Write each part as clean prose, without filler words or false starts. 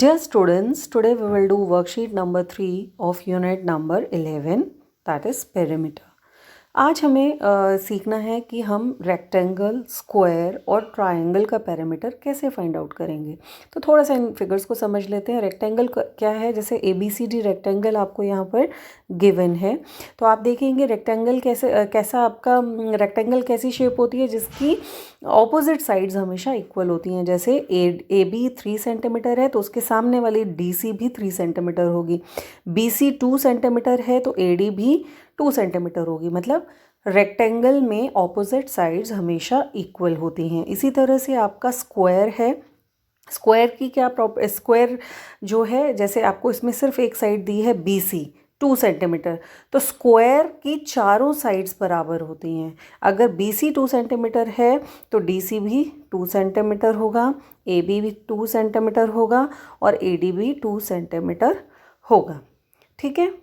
Dear students, today we will do worksheet number 3 of unit number 11, that is perimeter. आज हमें सीखना है कि हम रेक्टेंगल, स्क्वायर और ट्रायंगल का पैरामीटर कैसे फाइंड आउट करेंगे। तो थोड़ा सा इन फिगर्स को समझ लेते हैं। रेक्टेंगल क्या है, जैसे ABCD रेक्टेंगल आपको यहाँ पर गिवन है। तो आप देखेंगे रेक्टेंगल कैसा आपका रेक्टेंगल कैसी शेप होती है जिसकी ऑपोजिट साइड्स हमेशा इक्वल होती हैं। जैसे AB 3 सेंटीमीटर है तो उसके सामने वाली DC भी 3 सेंटीमीटर होगी। BC 2 सेंटीमीटर है तो AD भी 2 सेंटीमीटर होगी। मतलब रेक्टेंगल में ऑपोजिट साइड्स हमेशा इक्वल होती हैं। इसी तरह से आपका स्क्वायर है। स्क्वायर की क्या स्क्वायर जो है, जैसे आपको इसमें सिर्फ एक साइड दी है BC 2 सेंटीमीटर, तो स्क्वायर की चारों साइड्स बराबर होती हैं। अगर BC 2 सेंटीमीटर है तो DC भी 2 सेंटीमीटर होगा, AB भी 2 सेंटीमीटर होगा और AD भी 2 सेंटीमीटर होगा। ठीक है।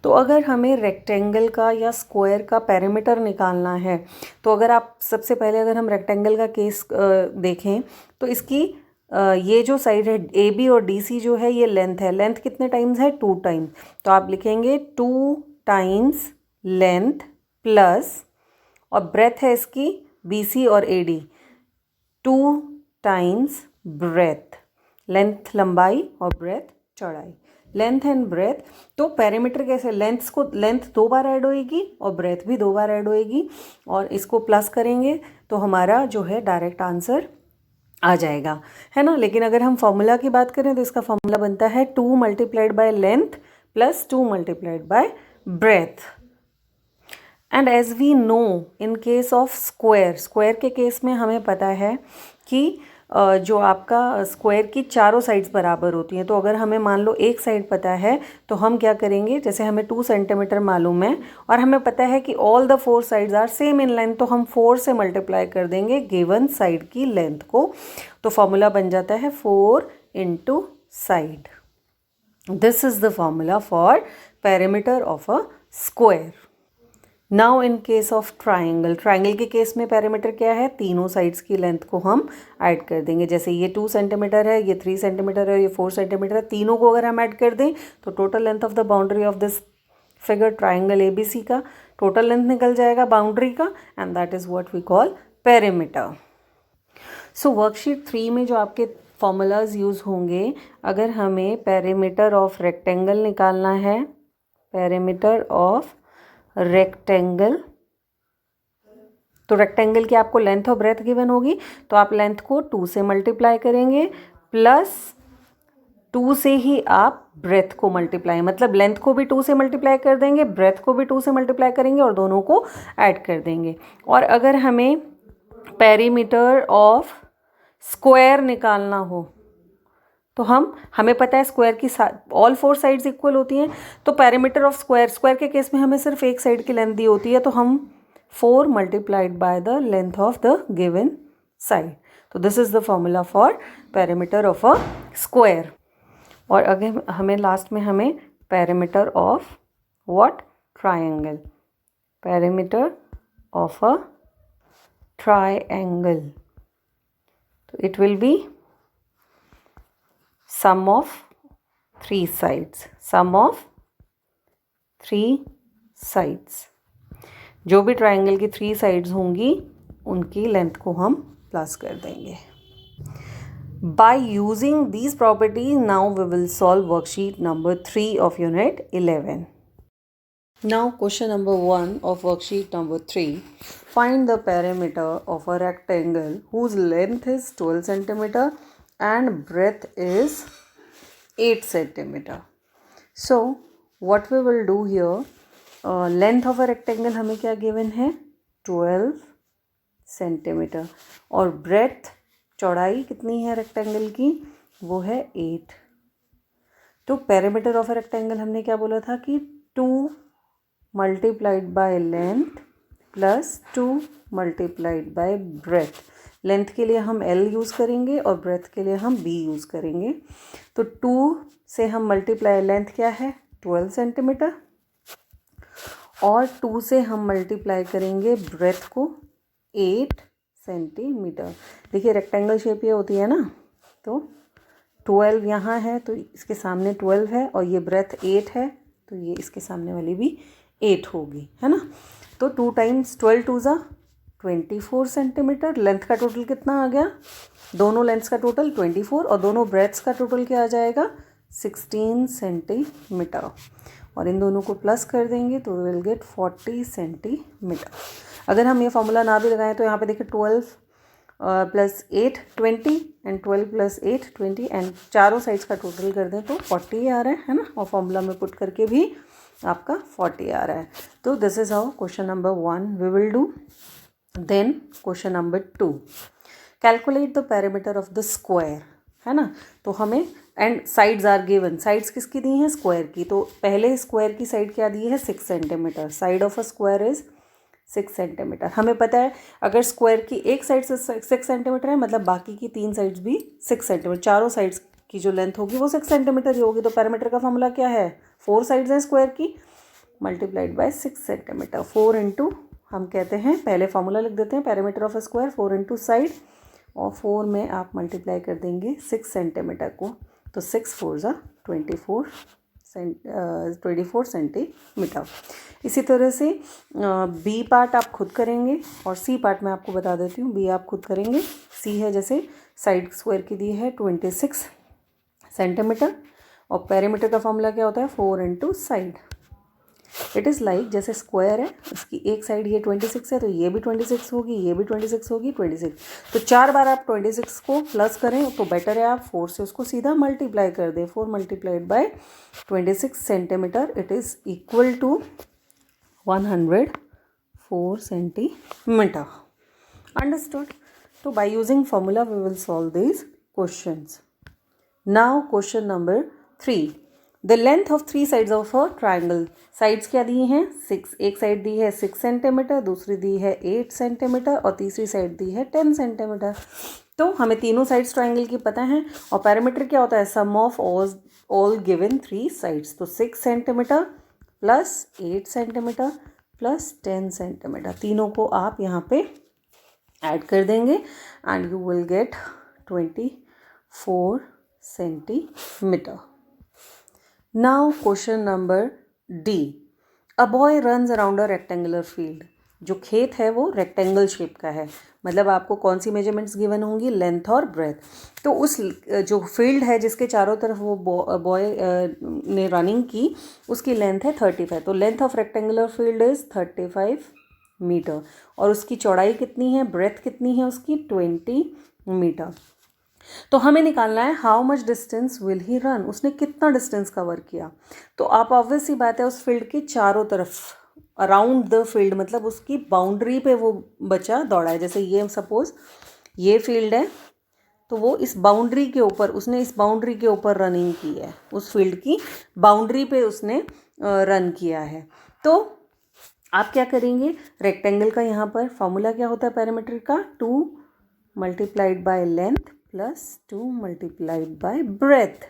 तो अगर हमें रेक्टेंगल का या स्क्वायर का पैरामीटर निकालना है, तो अगर आप सबसे पहले अगर हम रेक्टेंगल का केस देखें तो इसकी ये जो साइड है AB और DC जो है ये लेंथ है। लेंथ कितने टाइम्स है? 2 टाइम्स। तो आप लिखेंगे 2 टाइम्स लेंथ प्लस, और ब्रेथ है इसकी BC और AD 2 टाइम्स ब्रेथ। लेंथ लंबाई और ब्रेथ चौड़ाई, लेंथ एंड ब्रेथ। तो पैरामीटर कैसे, लेंथ 2 बार ऐड होएगी और ब्रेथ भी 2 बार ऐड होएगी, और इसको प्लस करेंगे तो हमारा जो है डायरेक्ट आंसर आ जाएगा, है ना। लेकिन अगर हम फॉर्मूला की बात करें तो इसका फॉर्मूला बनता है 2 multiplied by length plus 2 multiplied by breadth. And as we know in case of square के केस में हमें पता है कि जो आपका स्क्वायर की चारों साइड्स बराबर होती हैं। तो अगर हमें मान लो एक साइड पता है तो हम क्या करेंगे, जैसे हमें 2 सेंटीमीटर मालूम है और हमें पता है कि all the 4 sides are same in length, तो हम 4 से मल्टीप्लाई कर देंगे गिवन साइड की लेंथ को। तो फॉर्मूला बन जाता है 4 into side. This is the formula for parameter of a square. Now in case of triangle के केस में पैरामीटर क्या है, तीनों साइड्स की लेंथ को हम ऐड कर देंगे। जैसे ये 2 सेंटीमीटर है, ये 3 सेंटीमीटर है, ये 4 सेंटीमीटर है, तीनों को अगर हम ऐड कर दें तो total length of the boundary of this figure triangle ABC का टोटल लेंथ निकल जाएगा बाउंड्री का, and that is what we call parameter. So worksheet 3 में जो आपके फॉर्मूलाज यूज़ होंगे, अगर हमें पैरामीटर ऑफ रेक्टेंगल निकालना है, पैरामीटर ऑफ रेक्टेंगल, तो रेक्टेंगल की आपको लेंथ और ब्रेथ गिवन होगी, तो आप लेंथ को 2 से मल्टीप्लाई करेंगे प्लस 2 से ही आप ब्रेथ को मल्टीप्लाई, मतलब लेंथ को भी 2 से मल्टीप्लाई कर देंगे, ब्रेथ को भी 2 से मल्टीप्लाई करेंगे और दोनों को ऐड कर देंगे। और अगर हमें पेरीमीटर ऑफ स्क्वायर निकालना हो तो हमें पता है स्क्वायर की ऑल 4 साइड्स इक्वल होती हैं। तो पैरामीटर ऑफ स्क्वायर के केस में हमें सिर्फ एक साइड की लेंथ दी होती है, तो हम 4 multiplied by the length of the given side. तो this is the formula for parameter of a square. और अगर हमें लास्ट में हमें parameter of what, triangle, parameter of a triangle, तो it will be sum of 3 sides, sum of 3 sides। जो भी triangle की 3 साइड्स होंगी उनकी लेंथ को हम प्लस कर देंगे। By using these properties now we will solve worksheet number 3 of unit 11। Now question number 1 of worksheet number 3, find the parameter of a rectangle whose length is 12 centimetre and breadth is 8 centimeter. So what we will do here, length of a rectangle हमें क्या given है, 12 centimetre, और breadth चौड़ाई कितनी है rectangle की, वो है 8। तो पैरामीटर ऑफ अ रेक्टेंगल हमने क्या बोला था कि 2 multiplied by length plus 2 multiplied by breath. Length के लिए हम L यूज़ करेंगे और ब्रेथ के लिए हम B यूज़ करेंगे। तो 2 से हम मल्टीप्लाई, लेंथ क्या है 12 सेंटीमीटर, और 2 से हम मल्टीप्लाई करेंगे ब्रेथ को 8 सेंटीमीटर। देखिए रेक्टेंगल शेप ये होती है ना, तो 12 यहाँ है तो इसके सामने 12 है, और ये ब्रेथ 8 है तो ये इसके सामने वाली भी 8 होगी, है ना। तो 2 टाइम्स 12 टू ज़ा 24 सेंटीमीटर। लेंथ का टोटल कितना आ गया, दोनों लेंथ्स का टोटल 24 और दोनों ब्रेथ्स का टोटल क्या आ जाएगा 16 सेंटीमीटर। और इन दोनों को प्लस कर देंगे तो विल गेट 40 सेंटीमीटर। अगर हम ये फॉर्मूला ना भी लगाएं तो यहाँ पे देखिए 12 प्लस 8 20 एंड 12 प्लस 8 20 एंड चारों साइड्स का टोटल कर दें तो 40 आ रहा है ना, और फॉर्मूला में पुट करके भी आपका 40 आ रहा है। तो this is how question number 1 we will do. Then question number 2, calculate the perimeter of the square, है ना। तो हमें and sides are given, sides किसकी दी हैं स्क्वायर की, तो पहले स्क्वायर की साइड क्या दी है 6 centimetre, side of a square is 6 centimetre. हमें पता है अगर स्क्वायर की एक साइड से 6 सेंटीमीटर है मतलब बाकी की 3 साइड्स भी 6 सेंटीमीटर, चारों साइड्स की जो लेंथ होगी वो 6 सेंटीमीटर ही होगी। तो पेरीमीटर का फॉर्मूला क्या है, 4 साइड्स हैं स्क्वायर की मल्टीप्लाइड बाय 6 सेंटीमीटर। 4 इंटू हम कहते हैं पहले फॉर्मूला लिख देते हैं perimeter of a square, 4 into side और 4 में आप मल्टीप्लाई कर देंगे 6 सेंटीमीटर को, तो 6 4 ज़ा 24 सेंटीमीटर। इसी तरह से बी पार्ट आप खुद करेंगे और सी पार्ट मैं आपको बता देती हूँ। बी आप खुद करेंगे, सी है जैसे साइड स्क्वायर की दी है 26 सेंटीमीटर और पेरीमीटर का फॉर्मूला क्या होता है 4 into side. It is like जैसे स्क्वायर है इसकी एक साइड ये 26 है तो ये भी 26 होगी, ये भी 26 होगी, 26। तो 4 बार आप 26 को प्लस करें तो बेटर है आप 4 से उसको सीधा मल्टीप्लाई कर दें। 4 multiplied by 26 centimetre it is equal to 104 centimetre. Understood. तो by using formula we will solve these questions. Now question number 3, the length of 3 sides of a triangle. Sides क्या दी हैं 6, एक साइड दी है 6 सेंटीमीटर, दूसरी दी है 8 सेंटीमीटर और तीसरी साइड दी है 10 सेंटीमीटर। तो हमें तीनों साइड्स ट्राइंगल की पता है और पैरामीटर क्या होता है सम ऑफ ऑल गिवन 3 साइड्स। तो 6 centimetre plus 8 centimetre plus 10 centimetre, तीनों को आप यहाँ पे ऐड कर देंगे and you will get 24 centimetre. Now question number D, a boy runs around a rectangular field. जो खेत है वो रेक्टेंगल शेप का है, मतलब आपको कौन सी मेजरमेंट्स गिवन होंगी लेंथ और ब्रेथ। तो उस जो फील्ड है जिसके चारों तरफ वो बॉय ने रनिंग की उसकी लेंथ है 35। तो length of rectangular field is 35 metre और उसकी चौड़ाई कितनी है, ब्रेथ कितनी है उसकी 20 मीटर। तो हमें निकालना है how much distance will he run, उसने कितना डिस्टेंस कवर किया। तो आप ऑब्वियस सी बात है उस फील्ड के चारों तरफ अराउंड द फील्ड मतलब उसकी बाउंड्री पे वो बच्चा दौड़ा है। जैसे ये सपोज ये फील्ड है तो वो इस बाउंड्री के ऊपर उसने इस बाउंड्री के ऊपर रनिंग की है, उस फील्ड की बाउंड्री पे उसने रन किया है। तो आप क्या करेंगे, रेक्टेंगल का यहाँ पर फॉर्मूला क्या होता है पेरीमीटर का 2 multiplied by length plus 2 multiplied by breath.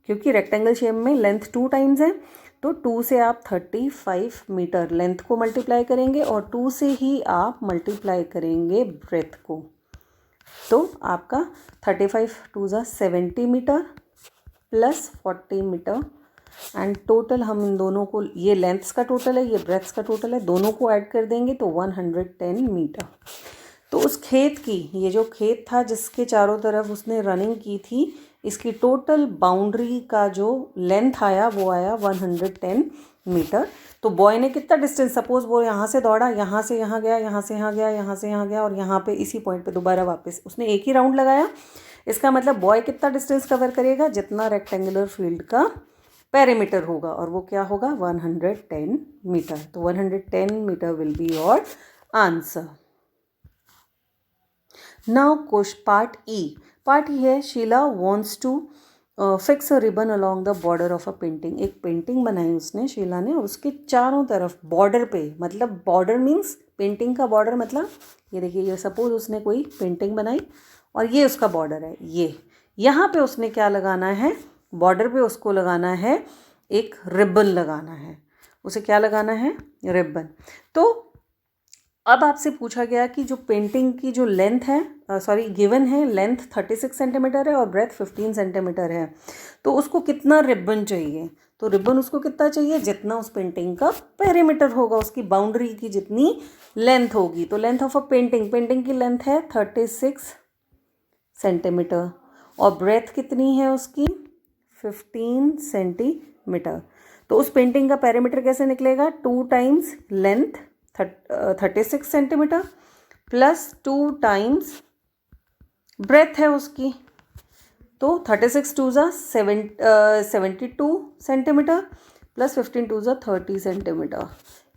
क्योंकि रेक्टेंगल शेप में लेंथ 2 टाइम्स है तो 2 से आप 35 मीटर लेंथ को मल्टीप्लाई करेंगे और 2 से ही आप मल्टीप्लाई करेंगे ब्रेथ को। तो आपका 35 2 ज़ा 70 metre plus 40 metre and total हम इन दोनों को, ये लेंथ्स का टोटल है ये ब्रेथ्स का टोटल है, दोनों को ऐड कर देंगे तो 110 मीटर। तो उस खेत की, ये जो खेत था जिसके चारों तरफ उसने रनिंग की थी, इसकी टोटल बाउंड्री का जो लेंथ आया वो आया 110 मीटर। तो बॉय ने कितना डिस्टेंस, सपोज वो यहाँ से दौड़ा, यहाँ से यहाँ गया, यहाँ से यहाँ गया, यहाँ से यहाँ गया और यहाँ पे इसी पॉइंट पे दोबारा वापस उसने एक ही राउंड लगाया। इसका मतलब बॉय कितना डिस्टेंस कवर करेगा, जितना रेक्टेंगुलर फील्ड का पेरीमीटर होगा और वो क्या होगा 110 मीटर। तो 110 metre will be your answer. Now question part E. Part E है Sheela wants to fix a ribbon along the border of a painting. एक पेंटिंग बनाई उसने शीला ने और उसके चारों तरफ बॉर्डर पे, मतलब बॉर्डर मीन्स पेंटिंग का बॉर्डर, मतलब ये देखिए ये सपोज उसने कोई पेंटिंग बनाई और ये उसका बॉर्डर है, ये यहाँ पे उसने क्या लगाना है, बॉर्डर पे उसको लगाना है एक रिबन लगाना है। उसे क्या लगाना है, रिबन। तो अब आपसे पूछा गया कि जो पेंटिंग की जो लेंथ है, गिवन है लेंथ 36 सेंटीमीटर है और ब्रेथ 15 सेंटीमीटर है, तो उसको कितना रिबन चाहिए। तो रिबन उसको कितना चाहिए, जितना उस पेंटिंग का पेरीमीटर होगा, उसकी बाउंड्री की जितनी लेंथ होगी। तो लेंथ ऑफ अ पेंटिंग की लेंथ है 36 सेंटीमीटर और ब्रेथ कितनी है उसकी 15 सेंटीमीटर। तो उस पेंटिंग का पेरीमीटर कैसे निकलेगा, 2 times length 36 centimetre plus 2 times breadth है उसकी, तो 36 टू ज़ा 72 सेंटीमीटर प्लस 15 टू ज़ा 30 सेंटीमीटर।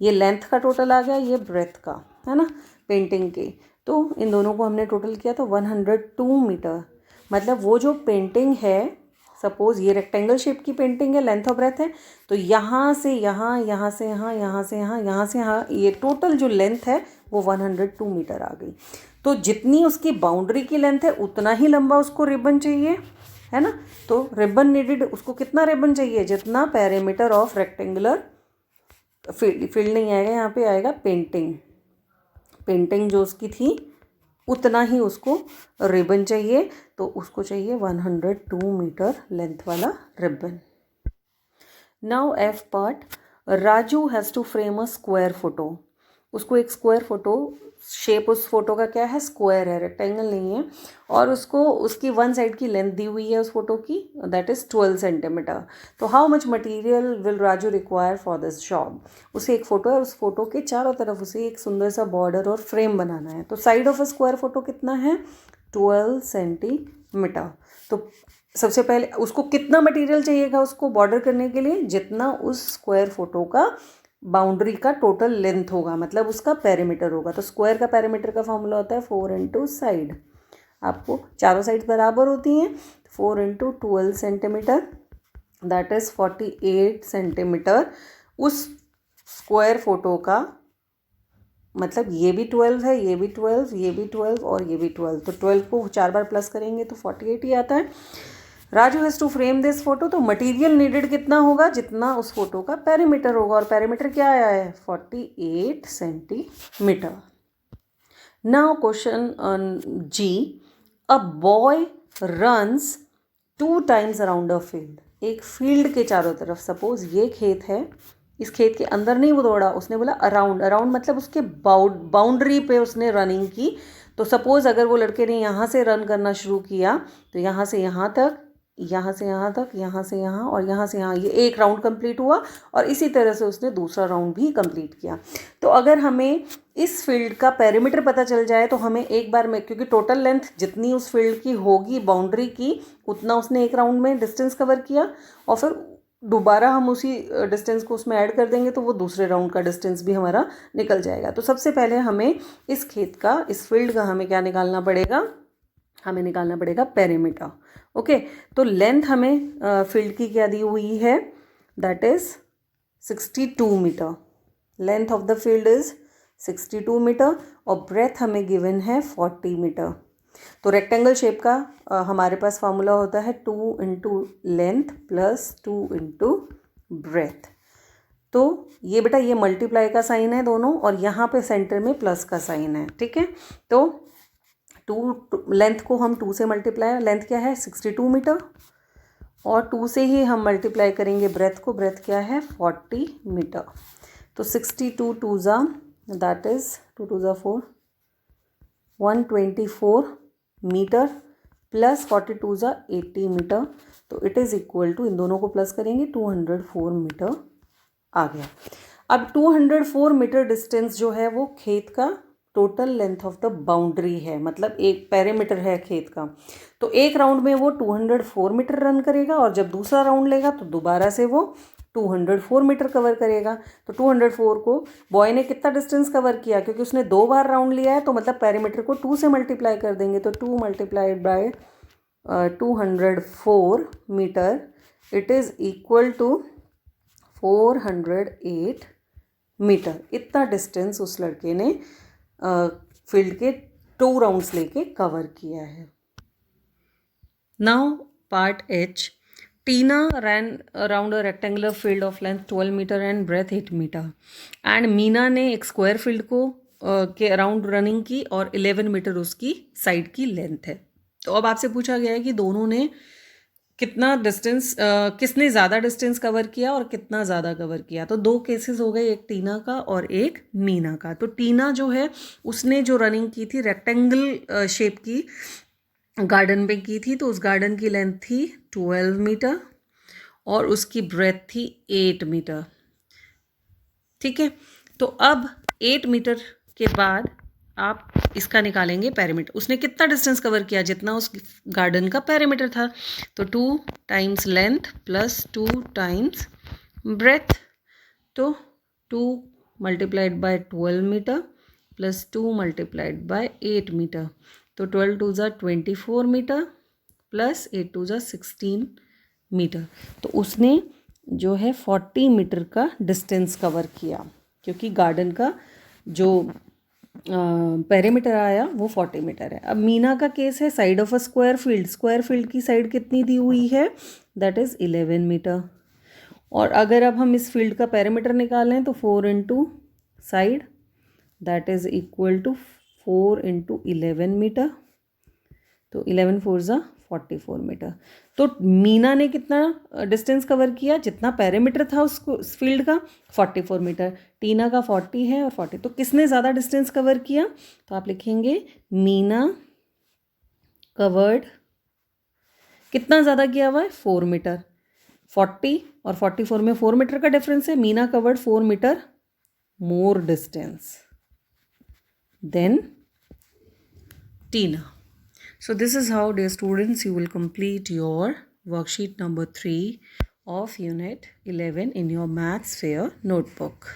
ये लेंथ का टोटल आ गया, ये ब्रेथ का है ना पेंटिंग के। तो इन दोनों को हमने टोटल किया तो 102 मीटर। मतलब वो जो पेंटिंग है, सपोज़ ये रेक्टेंगल शेप की पेंटिंग है, लेंथ और ब्रेथ है, तो यहाँ से यहाँ, यहाँ से यहाँ, यहाँ से यहाँ, यहाँ से यहाँ, ये टोटल जो लेंथ है वो 102 मीटर आ गई। तो जितनी उसकी बाउंड्री की लेंथ है उतना ही लंबा उसको रिबन चाहिए, है ना। तो रिबन नीडेड, उसको कितना रिबन चाहिए, जितना पेरीमीटर ऑफ रेक्टेंगुलर फील्ड नहीं आएगा, यहाँ पे आएगा पेंटिंग जो उसकी थी उतना ही उसको रिबन चाहिए। तो उसको चाहिए 102 मीटर लेंथ वाला ribbon. Now F part, Raju has to frame a square photo. उसको एक स्क्वायर फोटो, शेप उस फोटो का क्या है, स्क्वायर है, रेक्टेंगल नहीं है, और उसको उसकी वन साइड की लेंथ दी हुई है उस फोटो की, दैट इज़ 12 सेंटीमीटर। तो how much material will Raju require for this job. उसे एक फ़ोटो है, उस फोटो के चारों तरफ उसे एक सुंदर सा बॉर्डर और फ्रेम बनाना है। तो side of a square photo कितना है, 12 सेंटीमीटर। तो सबसे पहले उसको कितना मटेरियल चाहिएगा उसको बॉर्डर करने के लिए, जितना उस स्क्वायर फोटो का बाउंड्री का टोटल लेंथ होगा, मतलब उसका पेरीमीटर होगा। तो स्क्वायर का पेरीमीटर का फॉर्मूला होता है 4 इंटू साइड। आपको चारों साइड बराबर होती हैं, 4 into 12 centimetre, that is 48 centimetre. उस स्क्वायर फोटो का मतलब ये भी 12 है, ये भी 12, ये भी 12 और ये भी 12, तो 12 को 4 बार प्लस करेंगे तो 48 ही आता है। Raju has to frame this photo, तो मटेरियल नीडेड कितना होगा, जितना उस फोटो का पेरीमीटर होगा, और पेरीमीटर क्या आया है 48 centimetre. Now question G, a boy runs 2 times around a field. एक फील्ड के चारों तरफ, सपोज ये खेत है, इस खेत के अंदर नहीं वो दौड़ा, उसने बोला अराउंड, अराउंड मतलब उसके बाउंड्री पे उसने रनिंग की। तो सपोज़ अगर वो लड़के ने यहाँ से रन करना शुरू किया, तो यहाँ से यहाँ तक, यहाँ से यहाँ तक, यहाँ से यहाँ और यहाँ से यहाँ, ये एक राउंड कंप्लीट हुआ, और इसी तरह से उसने दूसरा राउंड भी कंप्लीट किया। तो अगर हमें इस फील्ड का पेरीमीटर पता चल जाए तो हमें एक बार में, क्योंकि टोटल लेंथ जितनी उस फील्ड की होगी बाउंड्री की, उतना उसने एक राउंड में डिस्टेंस कवर किया, और फिर दोबारा हम उसी डिस्टेंस को उसमें ऐड कर देंगे तो वो दूसरे राउंड का डिस्टेंस भी हमारा निकल जाएगा। तो सबसे पहले हमें इस खेत का, इस फील्ड का हमें क्या निकालना पड़ेगा, हमें निकालना पड़ेगा पेरीमीटर। ओके, तो लेंथ हमें फील्ड की क्या दी हुई है, that is 62 metre. Length of the field is 62 metre और ब्रेथ हमें गिवन है 40 मीटर। तो रेक्टेंगल शेप का हमारे पास फार्मूला होता है 2 into length plus 2 into breadth. तो ये बेटा ये मल्टीप्लाई का साइन है दोनों, और यहाँ पे सेंटर में प्लस का साइन है, ठीक है। तो 2 लेंथ को हम 2 से मल्टीप्लाई, लेंथ क्या है 62 मीटर, और 2 से ही हम मल्टीप्लाई करेंगे ब्रेथ को, ब्रेथ क्या है 40 मीटर। तो 62 टू ज़ा, दैट इज़ 2 टू ज़ा 4, 124 मीटर प्लस 42 ज़ा 80 मीटर। तो इट इज़ इक्वल टू, इन दोनों को प्लस करेंगे 204 मीटर आ गया। अब 204 मीटर डिस्टेंस जो है वो खेत का total length of the boundary है, मतलब एक पेरीमीटर है खेत का। तो एक राउंड में वो 204 मीटर रन करेगा, और जब दूसरा राउंड लेगा तो दोबारा से वो 204 मीटर कवर करेगा। तो 204 को बॉय ने कितना डिस्टेंस कवर किया, क्योंकि उसने 2 बार राउंड लिया है, तो मतलब पेरीमीटर को 2 से मल्टीप्लाई कर देंगे, तो 2 multiplied by 204 metre, it is equal to 408 metre. इतना डिस्टेंस उस लड़के ने फील्ड के 2 राउंड्स लेके कवर किया है। Now part H, Tina ran around a rectangular field of length 12 metre and breadth 8 metre, and Meena ने एक स्क्वायर फील्ड को के अराउंड रनिंग की और 11 मीटर उसकी साइड की लेंथ है। तो अब आपसे पूछा गया है कि दोनों ने कितना डिस्टेंस, किसने ज़्यादा डिस्टेंस कवर किया और कितना ज़्यादा कवर किया। तो दो केसेस हो गए, एक टीना का और एक मीना का। तो टीना जो है उसने जो रनिंग की थी रेक्टेंगल शेप की गार्डन में की थी, तो उस गार्डन की लेंथ थी 12 मीटर और उसकी ब्रेथ थी 8 मीटर। ठीक है, तो अब 8 मीटर के बाद आप इसका निकालेंगे पेरीमीटर। उसने कितना डिस्टेंस कवर किया, जितना उस गार्डन का पेरीमीटर था। तो 2 times length plus 2 times breadth, तो 2 multiplied by 12 metre plus 2 multiplied by 8 metre. तो 12 टू ज़ा 24 मीटर प्लस 8 टू ज़ा 16 मीटर। तो उसने जो है 40 मीटर का डिस्टेंस कवर किया, क्योंकि गार्डन का जो पेरीमीटर आया वो 40 मीटर है। अब मीना का केस है side of a square field. Square field की साइड कितनी दी हुई है, दैट इज़ 11 मीटर। और अगर अब हम इस फील्ड का पेरीमीटर निकालें तो 4 into side, that is equal to 4 into 11 metre. तो 11 फोर ज़ा 44 मीटर। तो मीना ने कितना डिस्टेंस कवर किया, जितना पेरीमीटर था उस फील्ड का 44 मीटर। टीना का 40 है और 40, तो किसने ज़्यादा डिस्टेंस कवर किया। तो आप लिखेंगे मीना कवर्ड, कितना ज़्यादा किया हुआ है 4 मीटर। 40 और 44 में 4 मीटर का डिफरेंस है। Meena covered 4 metre more distance than Tina. So this is how, dear students, you will complete your worksheet number 3 of unit 11 in your maths fair notebook.